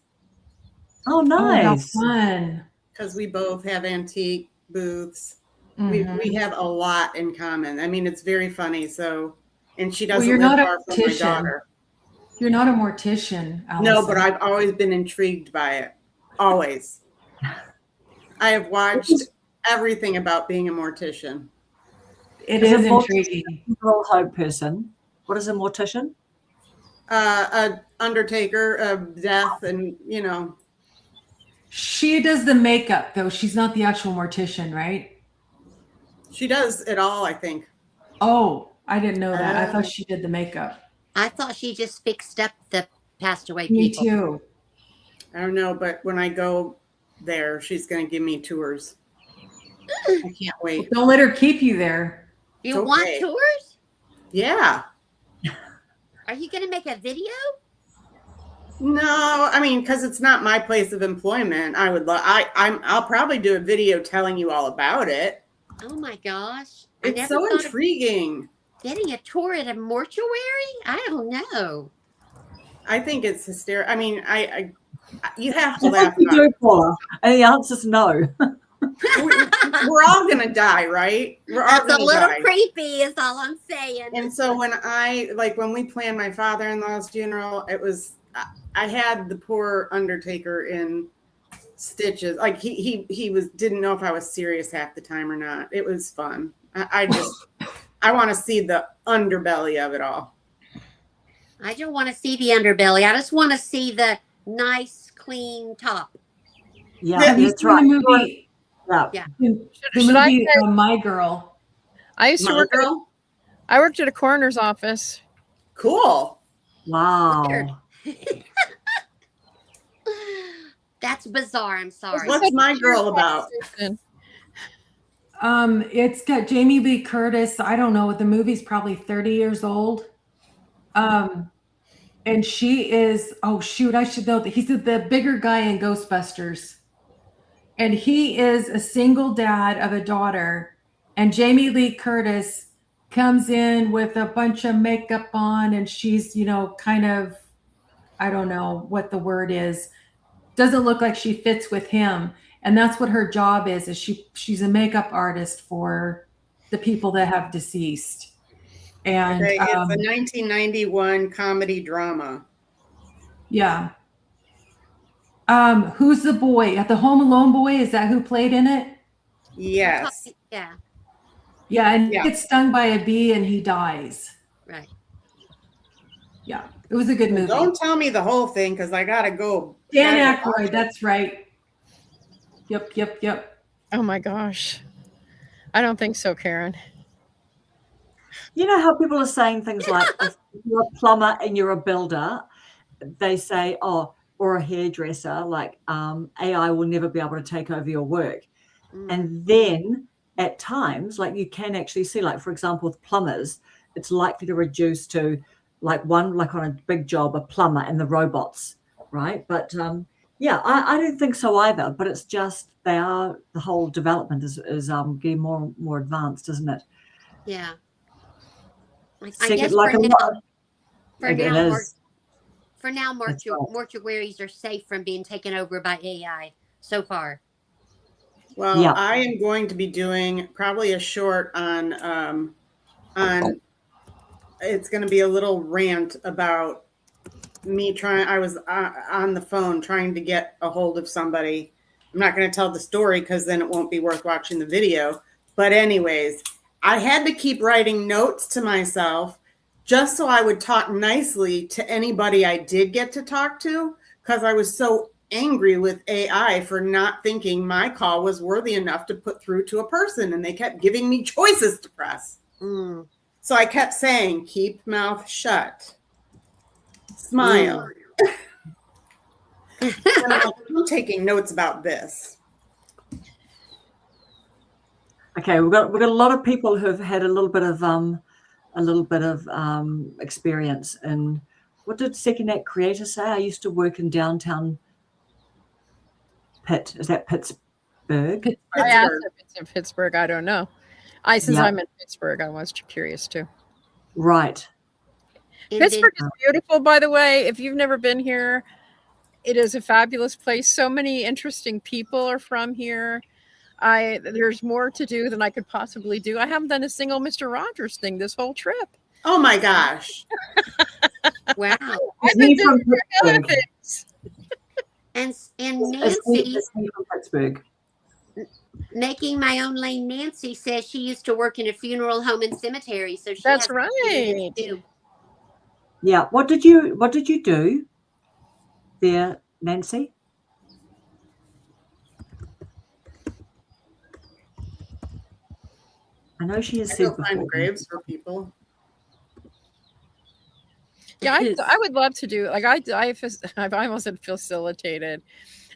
Oh, nice. Oh, fun. Because we both have antique booths. We have a lot in common. I mean, it's very funny. So, and she doesn't live far from my daughter. You're not a mortician, Allison. No, but I've always been intrigued by it. Always. I have watched everything about being a mortician. It Is is a mortician intriguing. a moral hope person? What is a mortician? A undertaker of death, and you know, She does the makeup, though. She's not the actual mortician, right? she does it all, I think. Oh, I didn't know that. I Oh. thought she did the makeup. I thought she just fixed up the passed away Me people. too. I don't know, but when I go there, she's going to give me tours. I can't wait. Don't let her keep you there. You It's want okay. tours? Yeah. Are you going to make a video? No, I mean, because it's not my place of employment. I would. I'll probably do a video telling you all about it. Oh my gosh. I It's never so thought of intriguing. getting a tour at a mortuary? I don't know. I think it's hysterical. I mean, you have to I laugh think you about do, Paula. And the answer's no. We're all gonna die, right? We're all That's a gonna little die. creepy is all I'm saying. And so when we planned my father-in-law's funeral, it was I had the poor undertaker in stitches. Like he didn't know if I was serious half the time or not. It was fun. I want to see the underbelly of it all. I don't want to see the underbelly. I just want to see the nice, clean top. Yeah, Have you that's seen right. the movie? Yeah. The Should I movie say- My Girl. I used to My work. girl, I worked at a coroner's office. cool. Wow. Weird. That's bizarre. I'm sorry. What's My Girl about? It's got Jamie Lee Curtis. I don't know. The movie's probably 30 years old. And she is, oh shoot, I should know that he's the bigger guy in Ghostbusters. And he is a single dad of a daughter. And Jamie Lee Curtis comes in with a bunch of makeup on, and she's, kind of, I don't know what the word is. Doesn't look like she fits with him. And that's what her job is she's a makeup artist for the people that have deceased. And Okay, it's a 1991 comedy drama. yeah. Who's the boy? At the Home Alone boy? Is that who played in it? Yes. Yeah, Yeah, and Yeah. he gets stung by a bee and he dies. right. Yeah, it was a good movie. Don't tell me the whole thing because I gotta go. Dan Aykroyd, that's right. Yep. Oh my gosh. I don't think so, Karen. You know how people are saying things like, if you're a plumber and you're a builder, they say, oh, or a hairdresser, like AI will never be able to take over your work. And then at times, like you can actually see, like, for example, with plumbers, it's likely to reduce to like on a big job, a plumber and the robots, right? But yeah, I don't think so either. But it's just the whole development is getting more advanced, isn't it? Yeah. I Second, guess like for a now, lot. for now, That's right. mortuaries are safe from being taken over by AI so far. Well, Yeah. I am going to be doing probably a short on it's going to be a little rant about me I was on the phone trying to get a hold of somebody. I'm not going to tell the story because then it won't be worth watching the video. But anyways, I had to keep writing notes to myself just so I would talk nicely to anybody I did get to talk to because I was so angry with AI for not thinking my call was worthy enough to put through to a person. And they kept giving me choices to press. So I kept saying, keep mouth shut. Smile. And I'm taking notes about this. Okay, we've got a lot of people who've had a little bit of experience. And what did Second Act Creator say? I used to work in downtown Pitt. Is that Pittsburgh? I asked if it's in Pittsburgh. I don't know. Since Yeah. I'm in Pittsburgh, I was curious too. Right. Pittsburgh is beautiful, by the way. If you've never been here, it is a fabulous place. So many interesting people are from here. There's more to do than I could possibly do. I haven't done a single Mr. Rogers thing this whole trip. Oh my gosh. Wow. I've been He's from doing other Pittsburgh. things. And Is Nancy, he from Pittsburgh? making my own lane, Nancy says she used to work in a funeral home and cemetery, so she That's has right. experience too. Yeah. What did you do there, Nancy? I know she has I said go before. find graves for people. Yeah, I would love to do like I've almost said facilitated.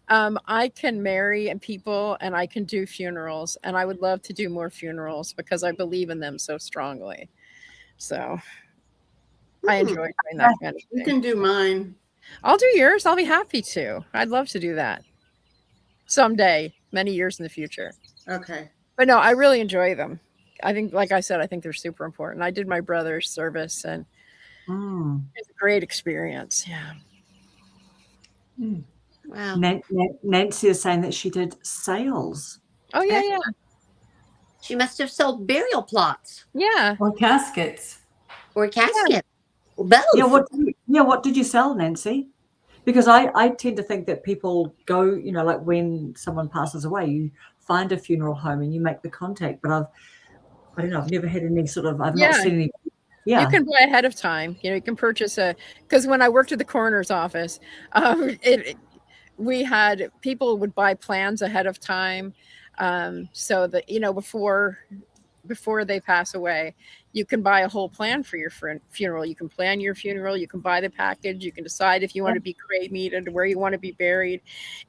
I can marry people and I can do funerals, and I would love to do more funerals because I believe in them so strongly. So I enjoy doing that kind of You thing. can do mine. I'll do yours. I'll be happy to. I'd love to do that someday, many years in the future. Okay. But no, I really enjoy them. I think, like I said, I think they're super important. I did my brother's service, and it's a great experience. Yeah. Wow. Nancy is saying that she did sales. Oh yeah, yeah, She must have sold burial plots yeah. Or caskets. or caskets. Both. Yeah. What did you sell, Nancy? Because I tend to think that people go, like when someone passes away, you find a funeral home and you make the contact. But I don't know, I've never had any sort of, I've not seen any. Yeah. You can buy ahead of time. You can purchase because when I worked at the coroner's office, we had people would buy plans ahead of time, so that before they pass away, you can buy a whole plan for your funeral. You can plan your funeral. You can buy the package. You can decide if you want to be cremated, where you want to be buried,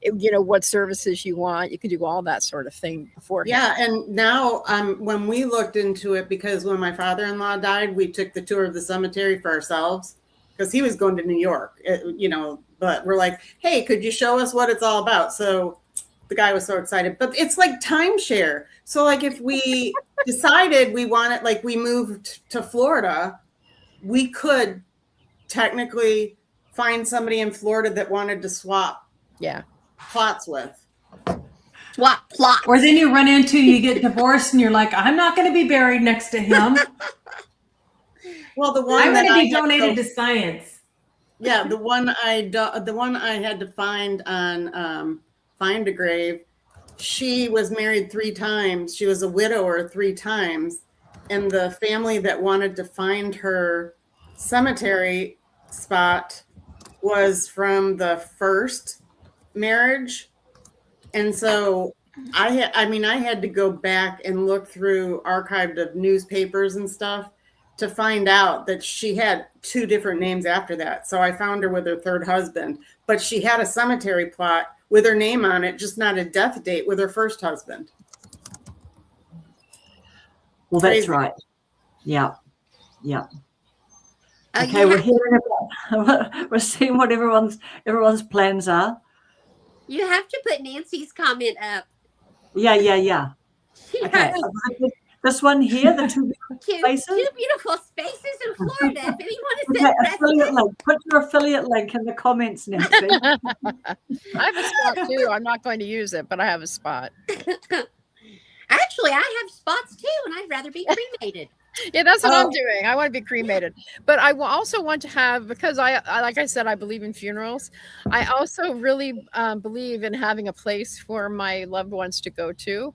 what services you want. You can do all that sort of thing beforehand. Yeah, and now when we looked into it, because when my father-in-law died, we took the tour of the cemetery for ourselves because he was going to New York, but we're like, hey, could you show us what it's all about? So the guy was so excited, but it's like timeshare. So like if we decided we wanted, like we moved to Florida, we could technically find somebody in Florida that wanted to swap plots with. Swap plots. Or then you run into, you get divorced and you're like, I'm not going to be buried next to him. Well, the one I'm that going to be I donated to science. Yeah, the one I had to find on Find a Grave, she was married 3 times. She was a widower 3 times, and the family that wanted to find her cemetery spot was from the first marriage, and so I had to go back and look through archived of newspapers and stuff to find out that she had 2 different names after that. So I found her with her 3rd husband, but she had a cemetery plot with her name on it, just not a death date with her 1st husband. Well, that's right. Yeah. Yeah. Okay, we're hearing about, we're seeing what everyone's plans are. You have to put Nancy's comment up. Yeah. Okay. This one here, the 2 spaces. 2 beautiful spaces in Florida. If anyone is Okay, affiliate link. Put your affiliate link in the comments, Nancy. I have a spot too. I'm not going to use it, but I have a spot. Actually, I have spots too, and I'd rather be cremated. Yeah, that's what I'm doing. I want to be cremated, but I also want to have, because I like I said, I believe in funerals. I also really believe in having a place for my loved ones to go to.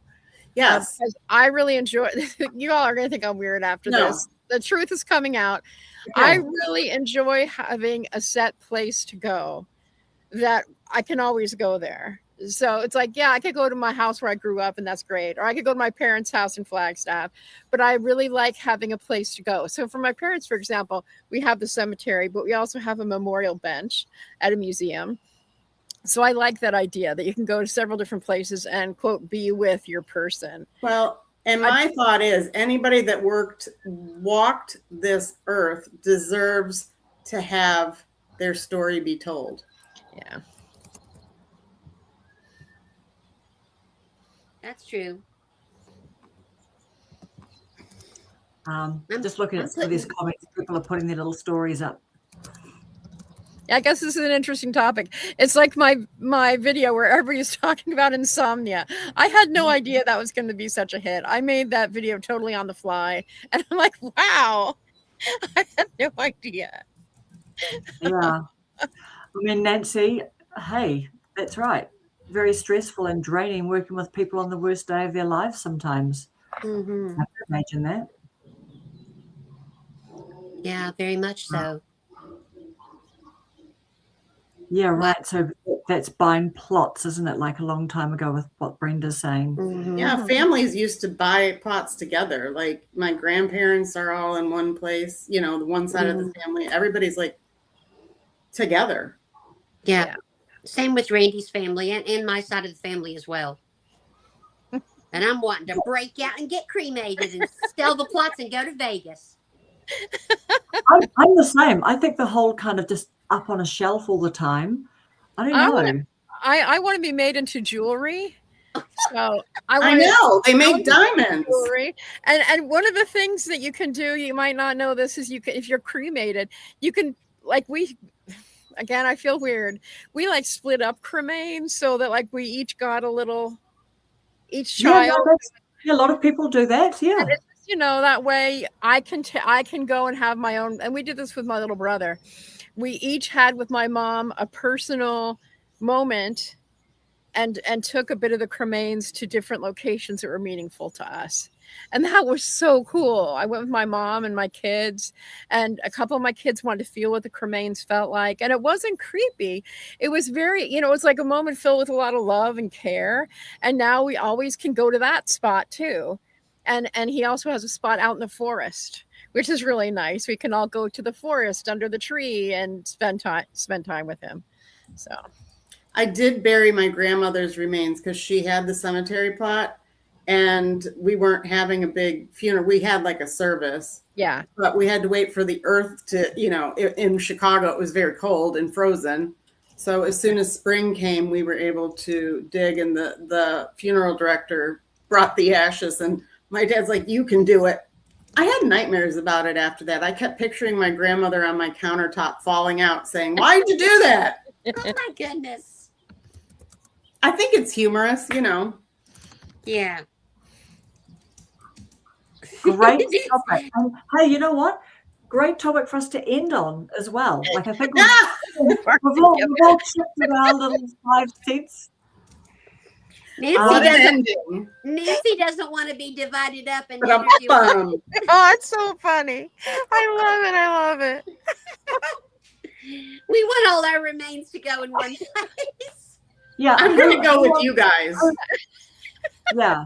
Yes, because I really enjoy. You all are going to think I'm weird after this. The truth is coming out. Okay. I really enjoy having a set place to go that I can always go there. So it's like, I could go to my house where I grew up and that's great. Or I could go to my parents' house in Flagstaff, but I really like having a place to go. So for my parents, for example, we have the cemetery, but we also have a memorial bench at a museum. So I like that idea that you can go to several different places and, quote, be with your person. Well, and my thought is anybody that walked this earth deserves to have their story be told. Yeah. That's true. Just looking at some of these comments, people are putting their little stories up. I guess this is an interesting topic. It's like my video where everybody's talking about insomnia. I had no idea that was going to be such a hit. I made that video totally on the fly, and I'm like, wow, I had no idea. Yeah. I mean, Nancy, hey, That's right. Very stressful and draining working with people on the worst day of their lives sometimes. Hmm. I can imagine that. Yeah, very much so. Yeah, right. So that's buying plots, isn't it? Like a long time ago with what Brenda's saying. Mhm. Yeah, families used to buy plots together. Like my grandparents are all in one place, you know, the one side of the family. Everybody's like together. Yeah. Yeah. Same with Randy's family and my side of the family as well. And I'm wanting to break out and get cremated and sell the plots and go to Vegas. I'm the same. I think the whole kind of just up on a shelf all the time. I don't know. I want to be made into jewelry. So I know they make diamonds. Jewelry. And one of the things that you can do, you might not know this, is you can, if you're cremated, you can, like, we, again, I feel weird. We like split up cremains so that like we each got a little, each child. Yeah, a lot of people do that. Yeah. You know, that way I can go and have my own. And we did this with my little brother. We each had with my mom a personal moment and took a bit of the cremains to different locations that were meaningful to us. And that was so cool. I went with my mom and my kids, and a couple of my kids wanted to feel what the cremains felt like. And it wasn't creepy. It was very, you know, it was like a moment filled with a lot of love and care. And now we always can go to that spot too. And he also has a spot out in the forest, which is really nice. We can all go to the forest under the tree and spend time with him. So I did bury my grandmother's remains because she had the cemetery plot and we weren't having a big funeral. We had like a service. yeah. But we had to wait for the earth to, you know, in Chicago, it was very cold and frozen. So as soon as spring came, we were able to dig, and the funeral director brought the ashes, and my dad's like, you can do it. I had nightmares about it after that. I kept picturing my grandmother on my countertop falling out saying, why'd you do that? Oh my goodness. I think it's humorous, you know. Yeah. Great topic. And hey, you know what? Great topic for us to end on as well. Like I think we've all shifted our little 5 cents. Nancy doesn't want to be divided up and interview. Oh, it's so funny. I love it. We want all our remains to go in one place. Yeah, I'm going to go with you guys. Yeah.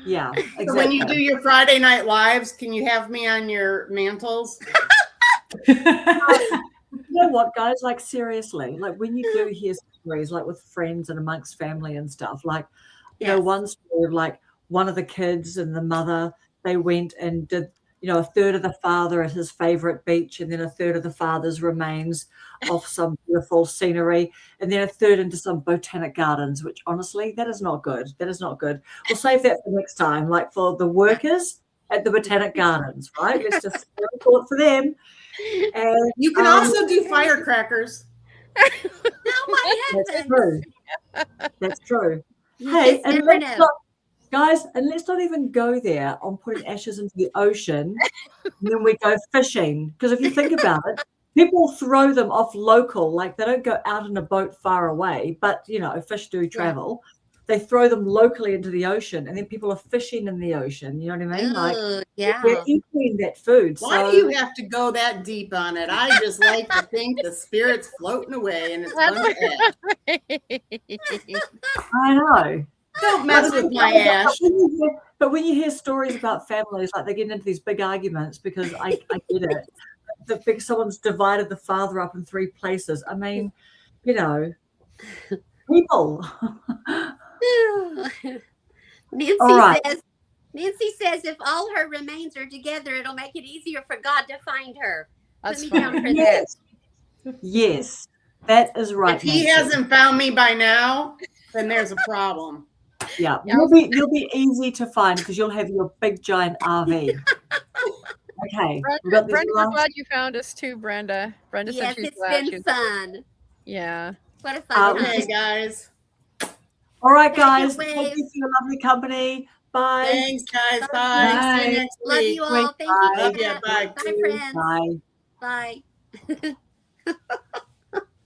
Yeah. Exactly. So when you do your Friday night lives, can you have me on your mantles? You know what, guys? Like seriously, like when you do hear stories, like with friends and amongst family and stuff, like you know, one story of like one of the kids and the mother, they went and did, you know, a third of the father at his favorite beach, and then a third of the father's remains off some beautiful scenery, and then a third into some botanic gardens, which honestly, that is not good. That is not good. We'll save that for next time, like for the workers at the botanic gardens, right? Let's just report for them. And you can also do firecrackers. Oh my That's true. That's true. You Hey, just and never let's know. not, guys, and let's not even go there on putting ashes into the ocean, and then we go fishing. Because if you think about it, people throw them off local, like they don't go out in a boat far away, but you know, fish do travel. They throw them locally into the ocean, and then people are fishing in the ocean. You know what I mean? Like, they're eating that food. Why do you have to go that deep on it? I just like to think the spirit's floating away and it's fun to ash. I know. Don't mess with my ash. But when you hear stories about families, like they get into these big arguments because I get it. Someone's divided the father up in 3 places. I mean, you know, people. Nancy says if all her remains are together, it'll make it easier for God to find her. That's Put me down for Yes. Yes, that is right. If he hasn't found me by now, then there's a problem. Yeah, you'll be easy to find because you'll have your big giant RV. Okay. Brenda, I'm glad you found us too, Brenda. Brenda yes, said she's it's glad. been fun. Yeah. What a fun time. Okay, guys. All right, guys. Thank you for your lovely company. Bye. Thanks, guys. Bye. See you next Love week. you all. Thank you. Love you. Bye. Bye, friends. Bye. Bye.